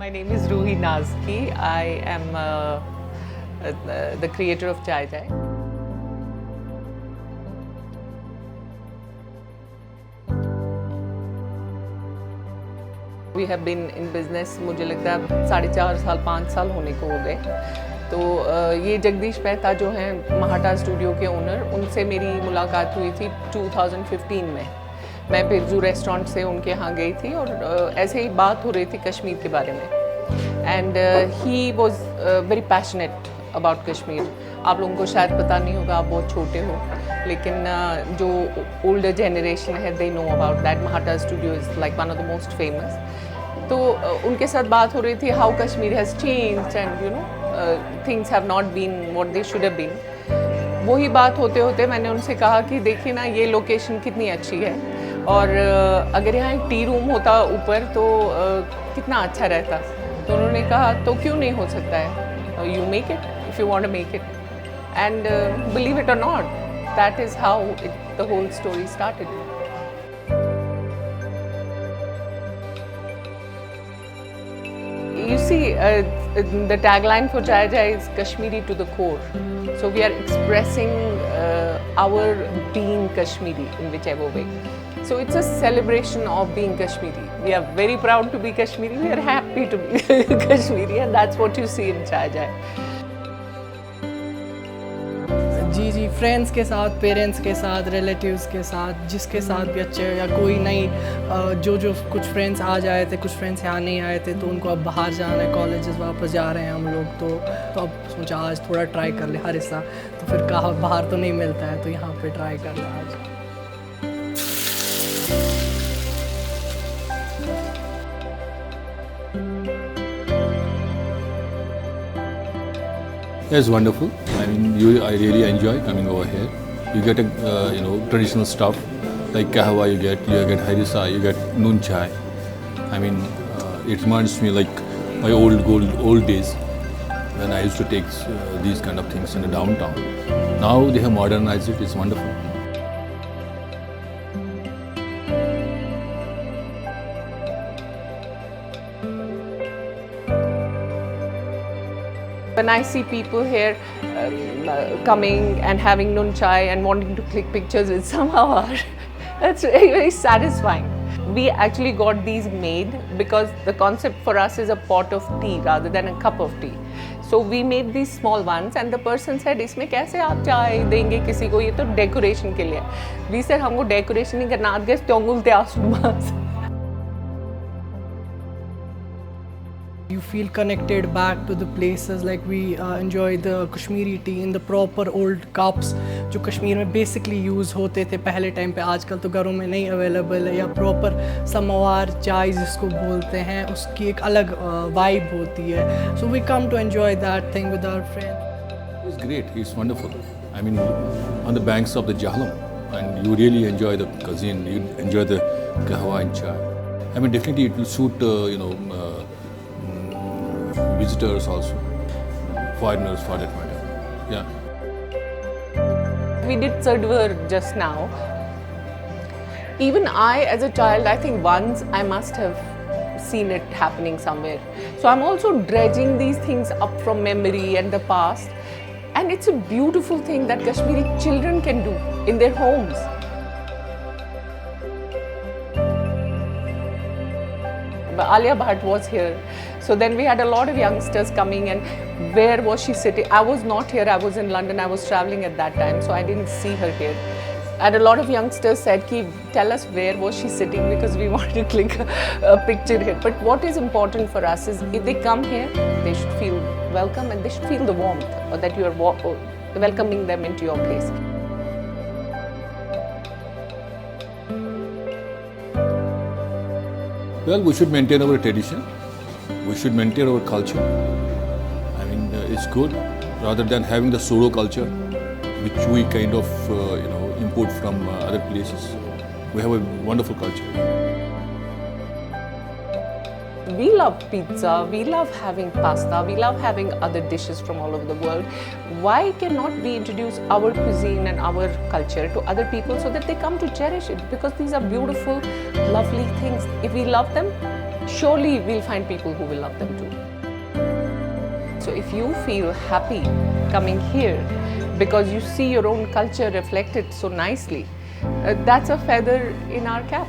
My name is Ruhi Nazki. I am the creator of Chai Chai. We have been in business, मुझे लगता है 4.5 साल 5 साल होने को हो गए। तो ये जगदीश मेहता जो हैं महाटा स्टूडियो के ओनर, उनसे मेरी मुलाकात हुई थी 2015 में। मैं बिरजू रेस्टोरेंट से उनके यहाँ गई थी और ऐसे ही बात हो रही थी कश्मीर के बारे में। And he was very passionate about Kashmir. आप लोगों को शायद पता नहीं होगा, आप बहुत छोटे हो, लेकिन जो ओल्डर जनरेशन है they know about that Mahatta studio is like one of the most famous. तो उनके साथ बात हो रही थी how Kashmir has changed and you know things have not been what they should have been. वही बात होते होते मैंने उनसे कहा कि देखिए ना, ये लोकेशन कितनी अच्छी है और अगर यहाँ एक टी रूम होता ऊपर तो कितना अच्छा रहता। तो उन्होंने कहा तो क्यों नहीं हो सकता है, you make it if you want to make it and believe it or not, that is how the whole story started. You see, the tagline for Chai Chai is Kashmiri to the core. So we are expressing our being Kashmiri in whichever way. So it's a celebration of being Kashmiri. We are very proud to be Kashmiri. We are happy to be Kashmiri, and that's what you see in Chai Chai. जी friends के साथ, parents के साथ, relatives के साथ, जिसके साथ भी अच्छे, या कोई नई जो कुछ फ्रेंड्स आ जाए थे, कुछ फ्रेंड्स यहाँ नहीं आए थे, तो उनको अब बाहर जाना है, कॉलेजेस वापस जा रहे हैं हम लोग, तो अब सोचा आज थोड़ा ट्राई कर ले हर हिस्सा। तो फिर कहा बाहर तो नहीं मिलता है, तो यहाँ पे ट्राई कर ले आज। It's wonderful. I mean, I really enjoy coming over here. You get traditional stuff like kahwa. You get harissa. You get noon chai. I mean, it reminds me like my old days when I used to take these kind of things in the downtown. Now they have modernized it. It's wonderful. When I see people here coming and having noon chai and wanting to click pictures with somehow, that's very, very satisfying. We actually got these made because the concept for us is a pot of tea rather than a cup of tea. So we made these small ones and the person said, इसमें कैसे आप चाय देंगे किसी को, ये तो decoration के लिए। We said हमको डेकोरेशन नहीं करना, आज गए त्योंगुल त्यासुमास। You feel connected back to the places, like we enjoy the Kashmiri tea in the proper old cups जो कश्मीर में basically use होते थे पहले टाइम पे, आजकल तो घरों में नहीं अवेलेबल है। या proper समवार चाय जिसको बोलते हैं, उसकी एक अलग vibe होती है। So we come to enjoy that thing with our friends. It's great. It's wonderful. I mean, on the banks of the Jahlam, and you really enjoy the cuisine. You enjoy the kahwa and chai. I mean, definitely it will suit visitors also, foreigners for that matter. Yeah. We did Sadhvar just now. Even I, as a child, I think once I must have seen it happening somewhere. So I'm also dredging these things up from memory and the past. And it's a beautiful thing that Kashmiri children can do in their homes. Alia Bhatt was here. So then we had a lot of youngsters coming, and where was she sitting? I was not here, I was in London, I was traveling at that time, so I didn't see her here. And a lot of youngsters said, tell us where was she sitting, because we want to click a picture here. But what is important for us is if they come here, they should feel welcome and they should feel the warmth, or that you are welcoming them into your place. Well, we should maintain our tradition. We should maintain our culture. I mean, it's good rather than having the solo culture, which we kind of import from other places. We have a wonderful culture. We love pizza, we love having pasta, we love having other dishes from all over the world. Why cannot we introduce our cuisine and our culture to other people so that they come to cherish it? Because these are beautiful, lovely things. If we love them, surely we'll find people who will love them too. So if you feel happy coming here because you see your own culture reflected so nicely, that's a feather in our cap.